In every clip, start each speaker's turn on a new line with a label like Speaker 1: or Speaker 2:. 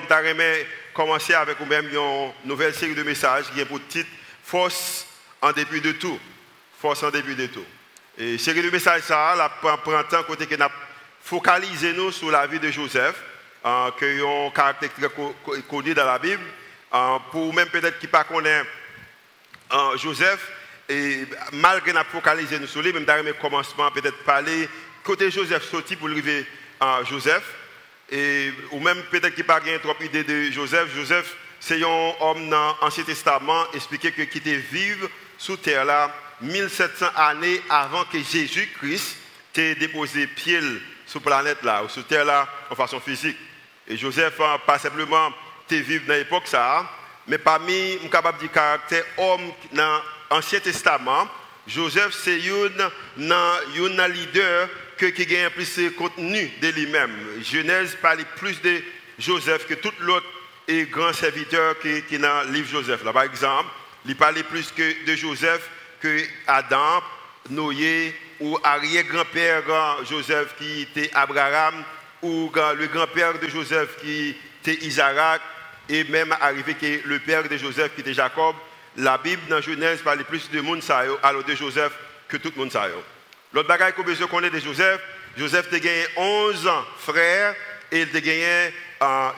Speaker 1: je commencer avec vous-même une nouvelle série de messages qui est pour titre Force en dépit de tout. Force en dépit de tout. Et série de messages, ça, la prend temps côté que nous focalisé nous sur la vie de Joseph, qui est un caractère très connu dans la Bible. Pour même peut-être qui ne connaît pas Joseph, et malgré nous focaliser nous sur lui, même dans le commencement, peut-être parler côté Joseph sorti pour arriver à Joseph. Et, ou même peut-être qu'il n'a pas trop idée de Joseph. Joseph, c'est un homme dans l'Ancien Testament, expliqué que qui était vivre sous terre là 1700 années avant que Jésus-Christ ait déposé pied sur la planète là, ou sur terre là, en façon physique. Et Joseph, pas simplement était vivre dans l'époque ça, mais parmi, je suis capable de dire, caractère homme dans l'Ancien Testament, Joseph, c'est un leader qui a plus de contenu de lui-même. Genèse parle plus de Joseph que tout l'autre grand serviteur qui est dans le livre Joseph. Là, par exemple, il parle plus que de Joseph que Adam, Noé ou arrière-grand-père Joseph qui était Abraham ou le grand-père de Joseph qui était Isaac et même arrivé que le père de Joseph qui était Jacob. La Bible dans Genèse parle plus de monde alors de Joseph que tout le monde ça. L'autre bagaille qu'on besoin connaître de Joseph, Joseph a gagné 11 frères et il a gagné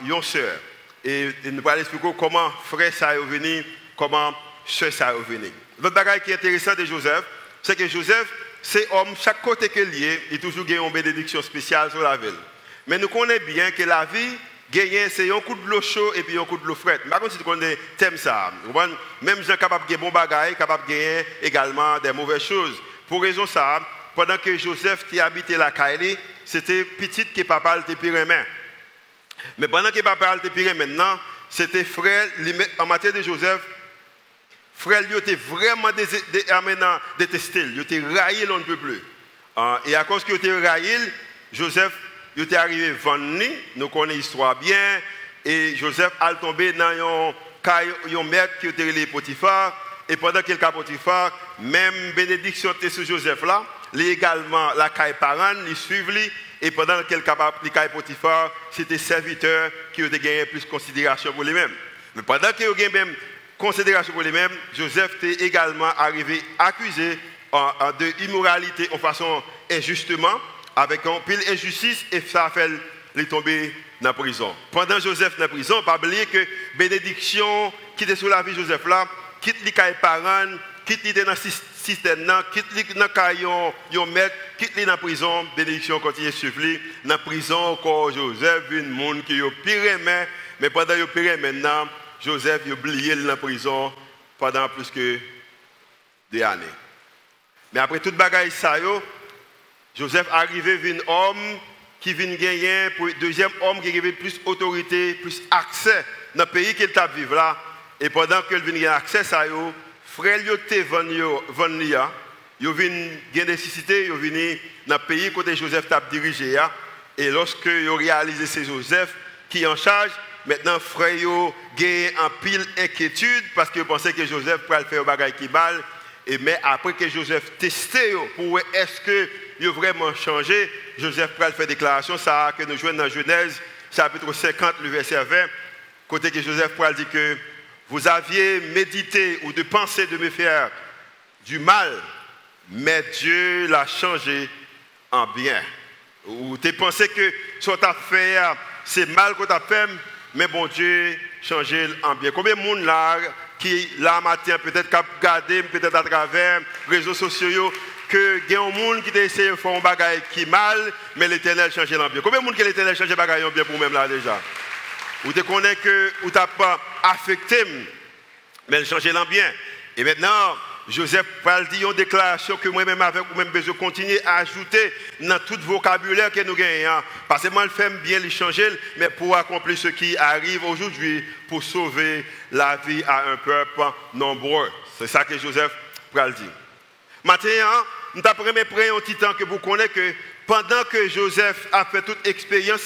Speaker 1: une sœur. Et nous allons expliquer comment frère ça est venu, comment sœur ça est venu. L'autre bagaille qui est intéressant de Joseph, c'est que Joseph, c'est homme, chaque côté qu'il y est, il a toujours gagné une bénédiction spéciale sur la ville. Mais nous connaissons bien que la vie, gagner, c'est un coup de l'eau chaud et puis un coup de l'eau fraîche. Par contre, si tu connais thème ça, même gens capables de gagner bon bagaille, capables de gagner également des mauvaises choses. Pour raison ça, pendant que Joseph qui habitait la Kaili, c'était petit que papa était pire main. Mais pendant que papa était pire maintenant, c'était frère, en matière de Joseph, frère lui était vraiment détesté, il était raillé, on ne peut plus. Et à cause qu'il était raillé, Joseph il était arrivé vendre, nous connaissons l'histoire bien, et Joseph a tombé dans un maître qui était Potiphar, et pendant qu'il était Potiphar, même bénédiction était sur Joseph là, également la caille parent, il suivent lui, et pendant qu'il était caille Potiphar, c'était serviteur qui a gagné plus de considération pour lui-même. Mais pendant qu'il a gagné même considération pour lui-même, Joseph était également arrivé accusé de immoralité en façon injustement, avec un pile injustice, et ça a fait les tomber dans la prison. Pendant Joseph dans la prison, pas oublier que bénédiction qui était sur la vie de Joseph là, quitte les cailles parents, quitte les dans le système, quitte les dans le maître, quitte les dans la prison, bénédiction continue à suivre. Dans la prison, encore Joseph, une monde qui a pire mais pendant qu'il a pire maintenant, Joseph a oublié dans la prison pendant plus que des années. Mais après toute bagaille ça, Joseph arrivé vers un homme qui vient gagner, pour deuxième homme qui avait plus d'autorité, plus accès dans le pays qu'il a vivre là. Et pendant qu'il vient gagner accès à ça, frère lui était venu, il vient gagner nécessité, il vient dans le pays côté Joseph t'a dirigé. Et lorsque il a réalisé c'est Joseph qui est en charge, maintenant frère a gagné en pile inquiétude parce qu'il pensait que Joseph pourrait faire un bagage qui balle. Mais après que Joseph testé pour voir est-ce que il a vraiment changé, Joseph pourrait faire déclaration, ça que nous jouons dans Genèse, chapitre 50, le verset 20, côté que Joseph pourrait dire que vous aviez médité ou de penser de me faire du mal, mais Dieu l'a changé en bien. Ou tu pensé que ce que tu as fait, c'est mal que tu as fait, mais bon Dieu changé en bien. Combien de monde là qui, là, matin, peut-être qu'à regarder, peut-être à travers les réseaux sociaux, que il y a un monde qui a essayé de faire un bagage qui est mal, mais l'Éternel change l'ambiance. Combien de monde que l'Éternel change le bagage bien pour même là déjà? Ou tu connais que ou tu n'as pas affecté, mais il change l'ambiance. Et maintenant, Joseph parle dit une déclaration que moi-même avec vous-même besoin de continuer à ajouter dans tout vocabulaire que nous gagnons. Parce que moi, je fais bien les changer, mais pour accomplir ce qui arrive aujourd'hui, pour sauver la vie à un peuple nombreux. C'est ça que Joseph parle dit. Maintenant, nous avons pris un petit temps que vous connaissez que pendant que Joseph a fait toute expérience,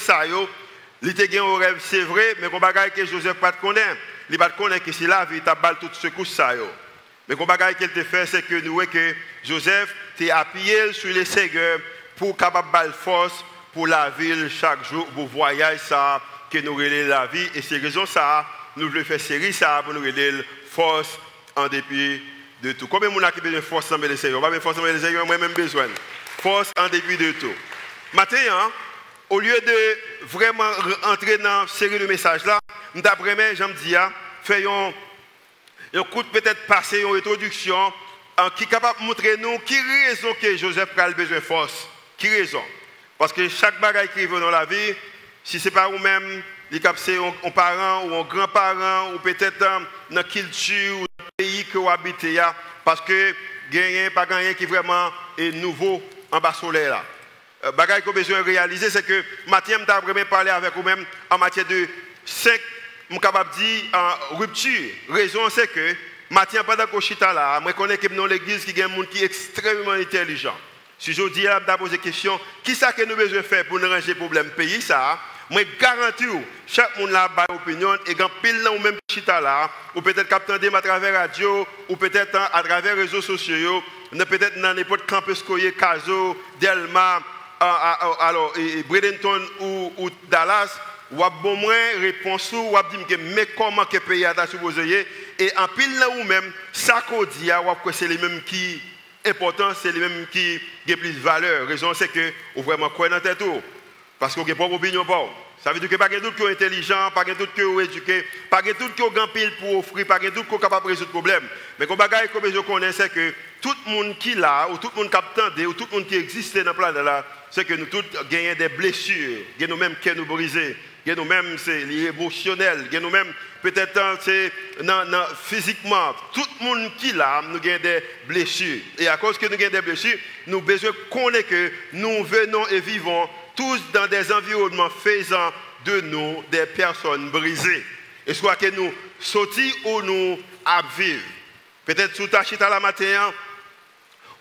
Speaker 1: il était gagné au rêve, c'est vrai, mais qu'on bagaille que Joseph pas connaît. Il pas connaît que c'est la vie, il a balle toute secousse ça. Mais qu'on bagaille qu'il te fait, c'est que nous voyons que Joseph t'est appuyé sur les Seigneurs pour capable balle force pour la ville chaque jour, pour voyage ça que nous relèvons la vie. Et c'est raison ça, nous voulons faire série ça pour nous relèver force en dépit de tout. Combien de gens qui besoin de force dans le Seigneur? Pas de force dans le Seigneur, moi-même besoin. Force en dépit de tout. Maintenant, au lieu de vraiment entrer dans la série de messages là, d'après moi, j'aime dire, faisons un coup de peut-être passer une introduction qui est capable de montrer nous qui raison que Joseph a besoin de force. Qui raison? Parce que chaque bagage qui arrive dans la vie, si ce n'est pas vous-même, c'est un parent ou un grand-parent ou peut-être dans la culture ou dans le pays que vous habitez, parce que il n'y a pas rien qui est vraiment nouveau en bas soleil là. Bagage qu'on a besoin de réaliser, c'est que Mathieu m'a vraiment parlé avec vous-même en matière de 5, je suis capable de dire en rupture. Raison, c'est que Mathieu, pendant que je suis là, je connais que dans l'église, il y a des gens qui sont extrêmement intelligents. Si je dis, je pose la question, qui est-ce que nous avons besoin de faire pour nous ranger le problème pays, ça, je garantis, chaque monde a une opinion, et quand pile là, ou même chita là, ou peut-être capter à travers la radio, ou peut-être à travers les réseaux sociaux, peut-être dans n'importe campus, Caso, Delma, alors, Bradenton ou Dallas, ou a bon moins réponse ou a dit mais comment que pays a supposé et en pile là ou même ça qu'on dit c'est les mêmes qui important, c'est les mêmes qui ont plus de valeur. Raison c'est que on vraiment croire dans tête tout parce qu'on a pas opinion pas. Ça veut dire que pas de doute qui sont intelligents, pas de doute qui sont éduqués, pas de doute qui ont grand pile pour offrir, pas de doute qui sont capables de résoudre le problème. Mais comme bagaille comme je connais c'est que tout le monde qui là ou tout le monde qui attendait ou tout le monde qui existait dans le plan là, c'est que nous tous gagnons des blessures, nous même qui nous brisés. Nous-mêmes, c'est émotionnel. Nous-mêmes, peut-être, c'est physiquement. Tout le monde qui là, nous avons des blessures. Et à cause que nous avons des blessures, nous avons besoin de connaître que nous venons et vivons tous dans des environnements faisant de nous des personnes brisées. Et soit que nous sortons ou nous à vivre. Peut-être sous ta chita la matin,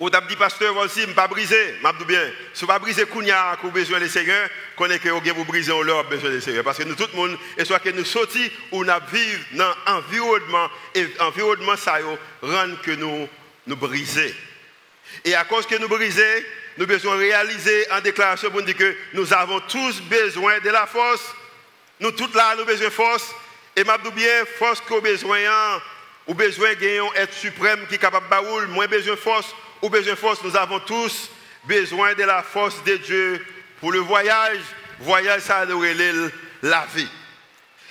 Speaker 1: ou t'as dit pasteur aussi, je ne pas briser, je dis bien, si vous ne pas briser Kounia, vous avez besoin des Seigneur, connaissez que vous avez briser, on leur besoin des Seigneur. Parce que nous, tout le monde, et soit que nous sortions ou nous vivons dans un environnement, et l'environnement, ça rend que nous briser. Et à cause que nous briser, nous avons besoin de réaliser en déclaration pour dire que nous avons tous besoin de la force. Nous, tous là, nous avons besoin de force. Et je dis bien, force qu'on a besoin, ou besoin d'un être suprême qui est capable de baoul, moins besoin de force. Ou besoin de force, nous avons tous besoin de la force de Dieu pour le voyage. Voyage, ça nous relève la vie.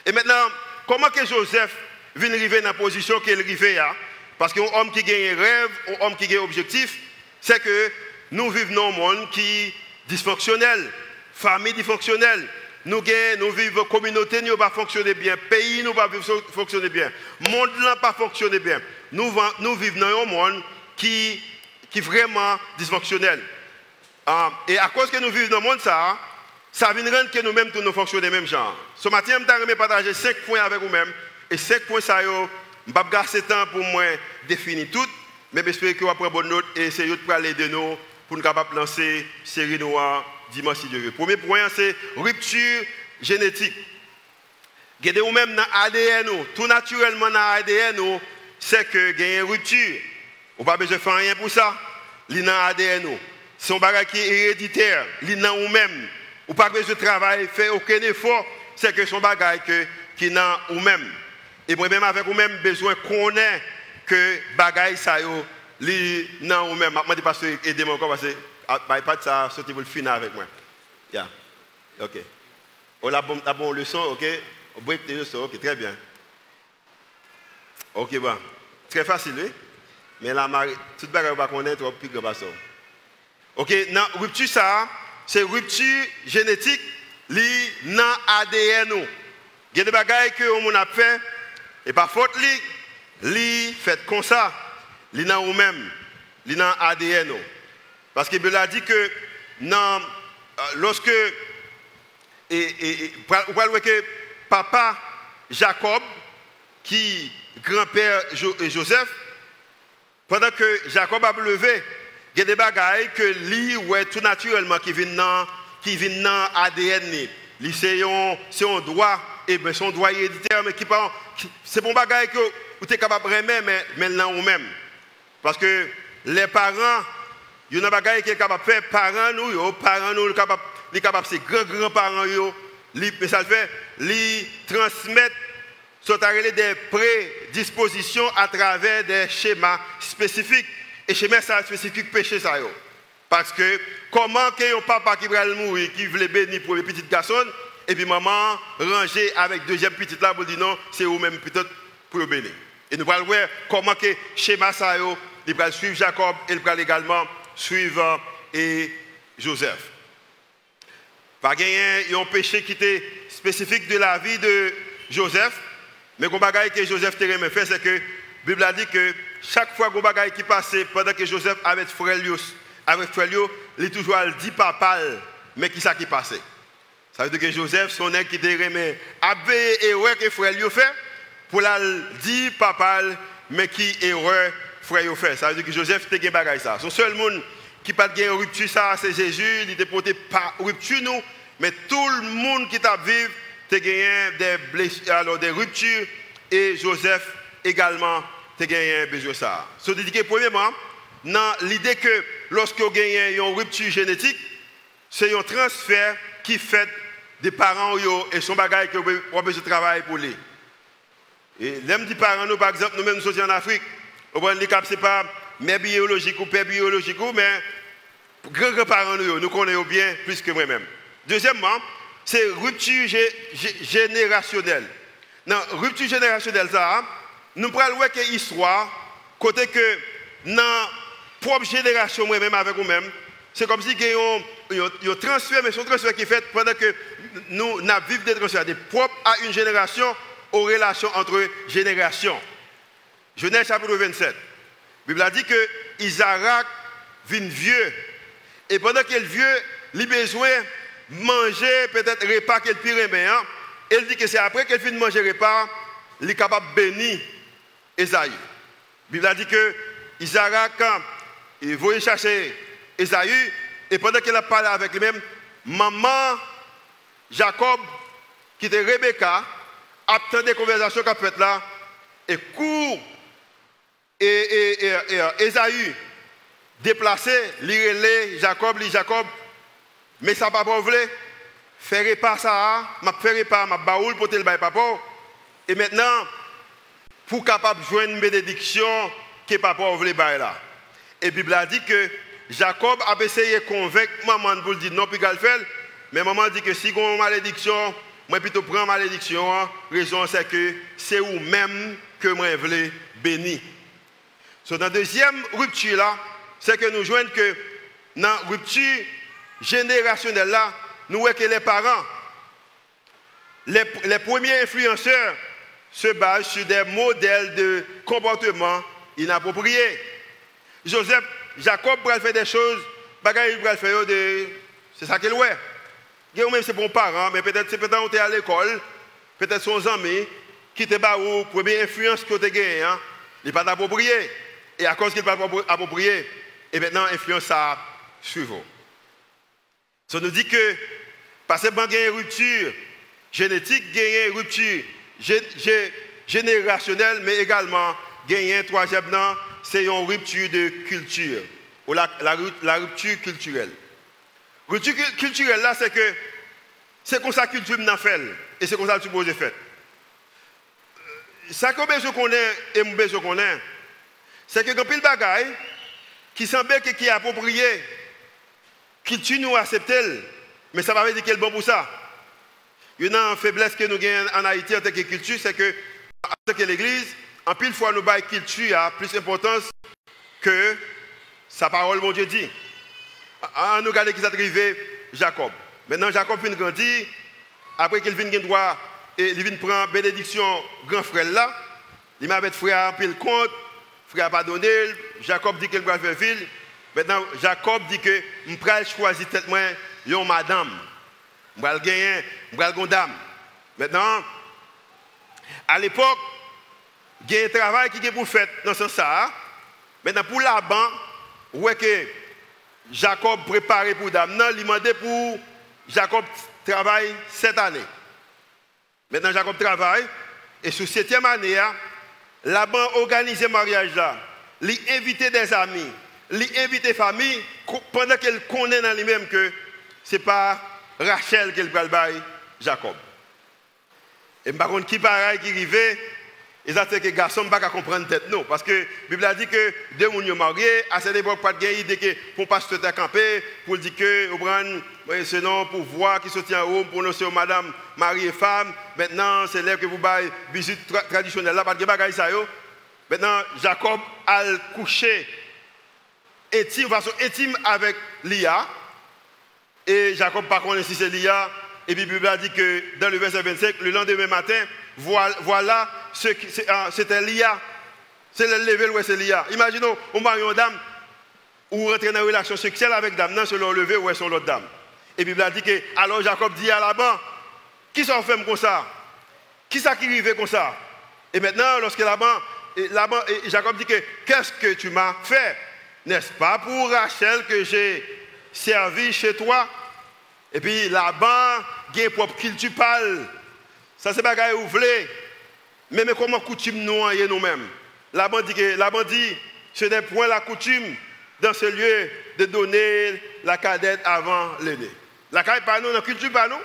Speaker 1: Et maintenant, comment que Joseph vient arriver dans la position qu'il est arrivé là? Parce qu'un homme qui gagne un rêve, un homme qui gagne un objectif, c'est que nous vivons dans un monde qui est dysfonctionnel, famille dysfonctionnelle. Nous vivons communauté, nous ne pas fonctionner bien, pays nous pas fonctionner bien, monde n'a pas fonctionner bien. Nous vivons dans un monde qui est vraiment dysfonctionnel. Et à cause que nous vivons dans le monde, ça vient rendre que nous-mêmes nous fonctionnons même genre. Ce matin, je vais partager 5 points avec vous-même. Et 5 points, ça, je ne vais pas gasser temps pour moi définir tout, mais j'espère que vous prendre bonne note et essayer de parler de nous pour nous capables de lancer la série noire dimanche si Dieu veut. Premier point, c'est rupture génétique. Regardez vous-même dans l'ADN, tout naturellement dans l'ADN, c'est que il y a une rupture. On n'a pas besoin de faire rien pour ça. Il y a dans l'ADN. C'est un bagage qui est héréditaire. Il y a dans vous-même. On n'a pas besoin de travailler, faire aucun effort. C'est que son bagage qui est dans vous-même. Et moi-même, avec vous-même, besoin de connaître que bagage ça est dans vous-même. Je dis parce que aidez-moi encore parce que pas de ça, sortir pour le finir avec moi. Yeah. OK. On a la bonne leçon, OK. On break les leçons, OK, très bien. OK, bon. Très facile, oui. Mais la toute bagage va connaître trop plus que ça. OK, dans rupture ça, c'est rupture génétique li dans ADN. Il y a des bagages que on a fait et par faute li fait comme ça, li dans ou même, li dans ADN. Parce que Bible a dit que lorsque vous voyez que papa Jacob qui grand-père Joseph, pendant que Jacob a levé, il y a des bagailles que lui ouais tout naturellement qui viennent dans ADN. C'est un droit et ben son droit héréditaire mais c'est bon bagaille que vous êtes capable de remettre mais maintenant ou même. Parce que les parents, il y a des bagailles qui sont capables de faire parents nous capable c'est grands-parents mais ça fait lui transmettre des prédispositions à travers des schémas spécifiques. Et schémas spécifiques péché ça. Parce que comment un papa qui va mourir, qui veut bénir pour les petites garçons, et puis maman ranger avec deuxième petite là pour dire non, c'est vous-même peut-être pour bénir. Et nous allons voir comment que schéma ça il va suivre Jacob et il va également suivre et Joseph. Pas gagner un péché qui était spécifique de la vie de Joseph, mais le bagaille que Joseph a fait, c'est que la Bible a dit que chaque fois qu'on bagaille qui passait pendant que Joseph avec frère il toujours dit papa, mais qui ça qui passait. Ça veut dire que Joseph, son nègre qui était remis, avait erreur que frère lui fait pour la dire papa, mais qui erreur frère fait. Ça veut dire que Joseph était un bagaille ça. Son seul monde qui n'a pas de rupture ça, c'est Jésus. Il était porté pas rupture nous, mais tout le monde qui t'a vécu a gagné des blessures, alors des ruptures, et Joseph également a gagné besoin de ça. Ça veut dire que premièrement, dans l'idée que lorsqu'on gagne une rupture génétique, c'est un transfert qui fait des parents et son bagage qui ont besoin de travail pour lui. Et l'homme dit parents, nous, par exemple, nous-mêmes nous sommes en Afrique, on ne c'est pas mère biologique ou père biologique, mais grands-parents nous connaissons bien plus que moi-même. Deuxièmement, c'est rupture générationnelle. Dans rupture générationnelle, ça, nous prenons voir que l'histoire, côté que dans la propre génération, moi-même avec vous-même, c'est comme si il y a un transfert, mais ce transfert qui est fait pendant que nous vivons des transferts des propres à une génération, aux relations entre générations. Genèse chapitre 27. La Bible a dit que Isaac vient vieux. Et pendant qu'il est vieux, il a besoin de manger peut-être repas qu'il pire aimé. Il dit que c'est après qu'il finit de manger repas, il est capable de bénir Esaü. La Bible a dit que Isaac, il va chercher Esaü, et pendant qu'il a parlé avec lui-même, maman Jacob, qui était Rebecca, attend des conversations qu'a faites là, et court, et Esaü déplacé, l'irélé, Jacob, mais ça papa voulait faire repas ça, m'a fait repas, m'a baoul pour le bail papa, et maintenant, pour capable de joindre une bénédiction que papa voulait bail là. Et la Bible a dit que Jacob a essayé de convaincre maman pour dire non, puis qu'elle fait, mais maman dit que si on a une malédiction, moi plutôt prends malédiction, raison c'est que c'est vous-même que moi voulais bénir. So, dans la deuxième rupture là, c'est que nous joignons que dans la rupture générationnelle là, nous voyons que les parents, les premiers influenceurs se basent sur des modèles de comportement inappropriés. Joseph, Jacob va faire des choses, il va faire c'est ça qu'il ouais. Même c'est bon parent, mais peut-être c'est peut-être on est à l'école, peut-être son ami qui te bat ou première influence que tu as gagné, il n'est pas approprié. Et à cause qu'il n'est pas approprié, et maintenant l'influence ça suit. Ça nous dit que parce qu'il y a une rupture génétique, il y a une rupture générationnelle, mais également il y a un troisième nom, c'est une rupture de culture, ou la rupture culturelle. Rupture culturelle là, c'est que c'est comme ça que la culture n'a fait, et c'est comme ça que tu poses fait. Ça que je connais et je connais, c'est que quand il y a des bagailles qui semblent qui est approprié, culture nous accepte, mais ça ne veut pas dire qu'elle est bon pour ça. Il y a une faiblesse que nous avons en Haïti en tant que culture, c'est que en tant que l'Église, en pile fois nous baillons culture a plus d'importance que sa parole, mon Dieu dit. On nous regarde qui s'est arrivé, Jacob. Maintenant, Jacob vient grandir, après qu'il vient droit, et il vient prendre bénédiction grand frère là, il m'a avec frère en pile compte, frère n'a pas donné, Jacob dit qu'il va faire ville. Maintenant, Jacob dit que je vais choisir tête moi une madame. Je vais gagner, je vais une dame. Maintenant, à l'époque, il y a un travail qui est pour faire dans ce sens. Maintenant, pour Laban, ouais que Jacob préparé pour dame. Non, il demandait pour Jacob travailler 7 années. Maintenant, Jacob travaille. Et sur 7e année, Laban organise le mariage là. Il invite des amis. Il invite des familles pendant qu'elle connaît dans lui-même que ce n'est pas Rachel qu'elle va le bailler Jacob. Et par contre, qui pareil qui arrivait, et ça c'est que les garçons ne peuvent pas comprendre tête non. Parce que la Bible a dit que deux personnes mariés, à cette époque, pas de idée que pour pasteur à camper, pour dire que, c'est non, pour voir qui se tient en haut, pour nous c'est madame, mari et femme. Maintenant, c'est là que vous avez visite traditionnelle là, pas de bagaille ça yo. Maintenant, Jacob a couché intime, façon intime avec Lia. Et Jacob, par contre, si c'est Lia, et puis la Bible a dit que dans le verset 25, le lendemain matin, voilà c'était Lia. C'est le lever où c'est Lia. Imaginons, on marie une dame, ou rentrer dans une relation sexuelle avec dame, non, c'est le lever où est l'autre dame. Et la Bible a dit que, alors Jacob dit à Laban, qui s'en fait comme ça? Qui ça qui arrive comme ça? Et maintenant, lorsque Jacob dit que, qu'est-ce que tu m'as fait? N'est-ce pas pour Rachel que j'ai servi chez toi? Et puis Laban, il y a une propre culture parle. Ça, c'est bagaille ou voulez. Mais comment coutume nous-mêmes? Laban dit, ce n'est point la coutume dans ce lieu de donner la cadette avant l'aîné. La cadette par nous, dans la culture par nous,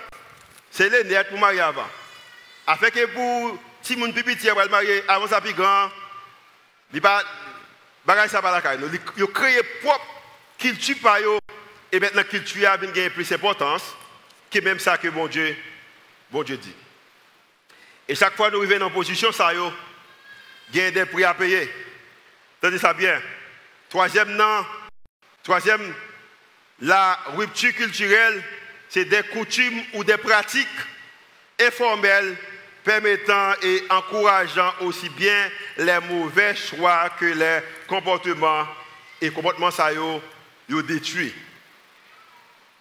Speaker 1: c'est l'aîné pour marier avant. Afin que pour si mon petit va marier avant sa plus grand, il pas bagaille ça par la cadette. Il crée propre culture par eux. Et maintenant, la culture a gagné plus d'importance que même ça que bon Dieu dit. Et chaque fois que nous arrivons en position, ça y a des prix à payer. Tenez ça bien. Troisième, la rupture culturelle, c'est des coutumes ou des pratiques informelles permettant et encourageant aussi bien les mauvais choix que les comportements. Et comportements, ça y a détruit.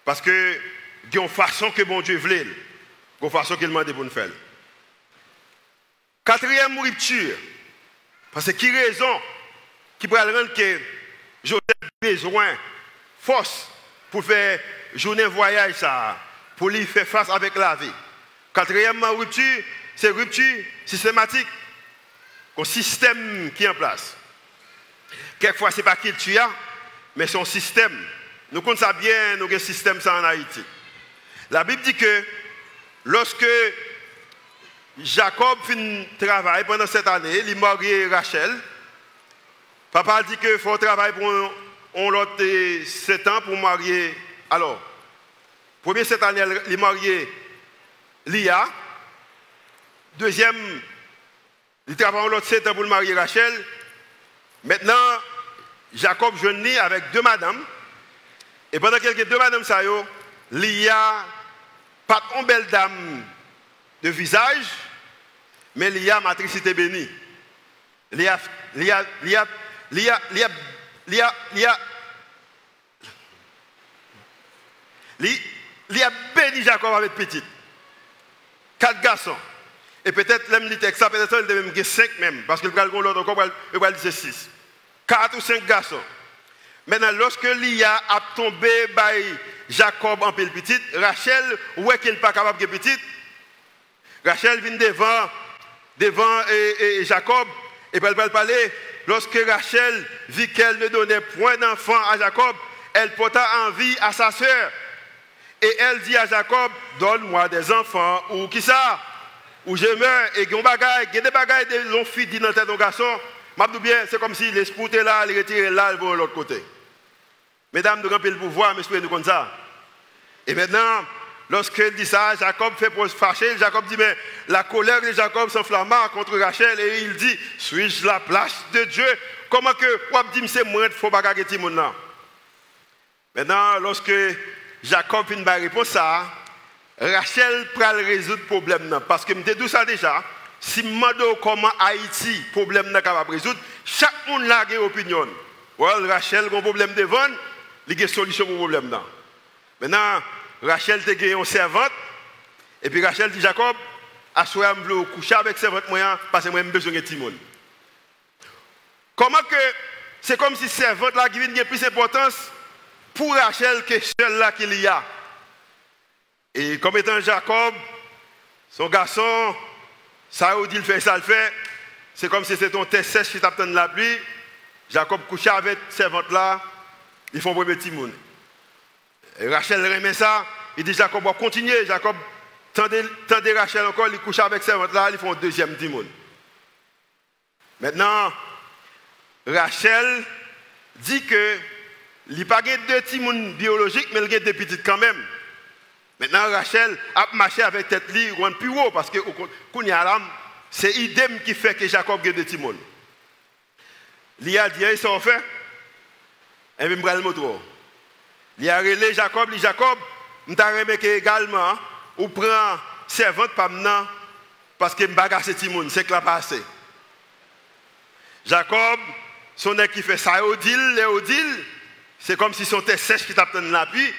Speaker 1: Parce que il y a une façon que bon Dieu voulait, une façon qu'il demande pour nous faire. Quatrième rupture, parce que qui raison qui pourrait rendre que Joseph a besoin de force pour faire journée voyage ça, pour lui faire face avec la vie. Quatrièmement, rupture, c'est rupture systématique, un système qui est en place. Quelquefois, ce n'est pas qu'il tue, mais son système. Nous connaissons bien, nous avons un système ça en Haïti. La Bible dit que lorsque Jacob finit travail pendant cette année, il marie Rachel. Papa dit qu'il faut travailler pour l'autre 7 ans pour marier. Alors, premier cette année, il marie Lia. Deuxième, il travaille l'autre 7 ans pour marier Rachel. Maintenant, Jacob jeune avec 2 madames. Et pendant quelques 2 madames, ça y est, Lia, pas une belle dame de visage, mais Lia, matricité bénie. Lia béni Jacob avec petite. 4 garçons. Et peut-être, l'homme dit ça, peut-être il devait même 5 même, parce que le gars l'autre encore, il va dire 6. 4 ou 5 garçons. Maintenant, lorsque Lia a tombé par Jacob en pile petite, Rachel, où est qu'elle n'est pas capable de petite? Rachel vient devant Jacob, et elle va parler. Lorsque Rachel vit qu'elle ne donnait point d'enfant à Jacob, elle porta envie à sa sœur. Et elle dit à Jacob, donne-moi des enfants, ou qui ça? Ou je meurs, et il y a des bagailles de longs filles dans tête de garçon. Bien, c'est comme si l'esprit était là, il retirait là, il va de l'autre côté. Mesdames, nous avons le pouvoir, mais nous comme ça. Et maintenant, lorsqu'elle dit ça, Jacob fait pour se fâcher. Jacob dit, mais la colère de Jacob s'enflamma contre Rachel et il dit, suis-je la place de Dieu? Comment que, vous dites, c'est moi, il faut pas gagner tout le monde. Maintenant, lorsque Jacob finit par répondre ça, Rachel prend résoudre le problème. Parce que je me dis ça déjà. Si je me demande comment Haïti, le problème n'est capable de résoudre, chaque monde a une opinion. Rachel a un problème devant, il y a une solution pour le problème. Maintenant, Rachel a une servante, et puis Rachel dit Jacob, assoyez vous coucher avec servante parce que moi j'ai besoin de tout le monde. Comment que c'est comme si servante là qui vient plus d'importance pour Rachel que celle là qu'il y a. Et comme étant Jacob, son garçon, ça où dit il fait, ça le fait. C'est comme si c'était un test sèche qui t'attend la pluie. Jacob couche avec servante là, ils font premier petit monde. Et Rachel remet ça, il dit Jacob va continuer. Jacob Tandis Rachel encore, il couche avec servante là, ils font un deuxième timon. Maintenant, Rachel dit que il n'y a pas deux timons biologiques, mais il y a deux petites quand même. Maintenant, Rachel a marché avec tête li ou plus haut parce que c'est idem qui fait que Jacob a deux timons. Il a dit, il s'en fait. Et puis, il le moto. Il a relé Jacob, Jacob, je remarqué également, ou prend servante par maintenant, parce que je bagasse timon, c'est que la passé. Jacob, son nez qui fait ça, Odile, c'est comme si son tête sèche qui t'attend dans l'appui.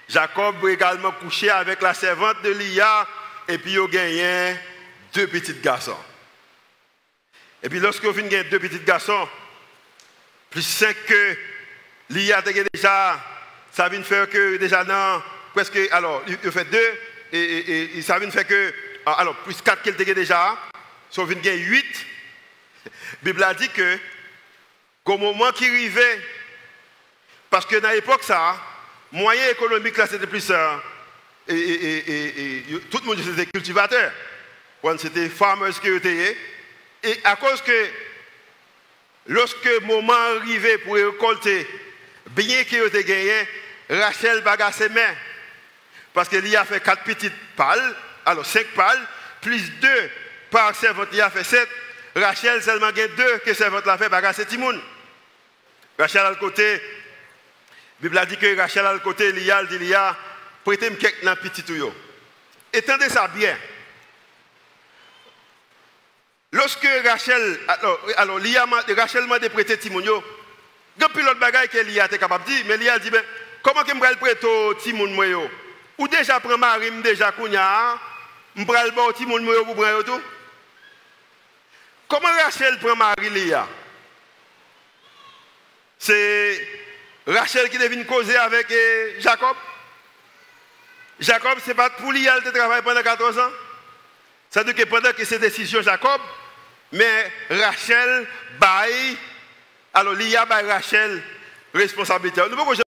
Speaker 1: Jacob a également couché avec la servante de Lia, et puis il a gagné deux petits garçons. Et puis lorsque vous avez deux petits garçons, plus 5 que Lia a déjà, ça vient faire que déjà non, presque, alors il fait 2, et ça vient faire que, alors plus 4 qu'elle a déjà, ça vient gagner 8. La Bible a dit que, qu'au moment qui arrivait, parce que dans l'époque, ça, moyen économique, là, c'était plus ça. Tout le monde c'était cultivateur. C'était farmers qui étaient. Et à cause que, lorsque le moment arrivait pour récolter, bien qu'il ait gagné, Rachel bagasse ses mains. Parce qu'il y a fait 4 petites pales, alors 5 pales, plus 2 par servante, il a fait 7. Rachel seulement gagne 2 que servante l'a fait bagasse Timoun. Rachel à le côté. La Bible a dit que Rachel à le côté, Lia dit Lia, prêtez-moi quelques petit tuyau. Étendez ça bien. Lorsque Rachel, alors Rachel m'a prêté Timoun, depuis l'autre bagaille que Lia était capable de dire, mais Lia dit, ben, comment que je vais prêter Timoun moi yo? Ou déjà prend mari, déjà kounya, je vais le Timoun moi pour prendre tout? Comment Rachel prend Marie Lia? C'est Rachel qui devine causer avec Jacob. Jacob, ce n'est pas pour Lia qui travaille pendant 14 ans. Ça veut dire que pendant que c'est décision Jacob, mais Rachel baille, alors Lia baille Rachel responsabilité. Nous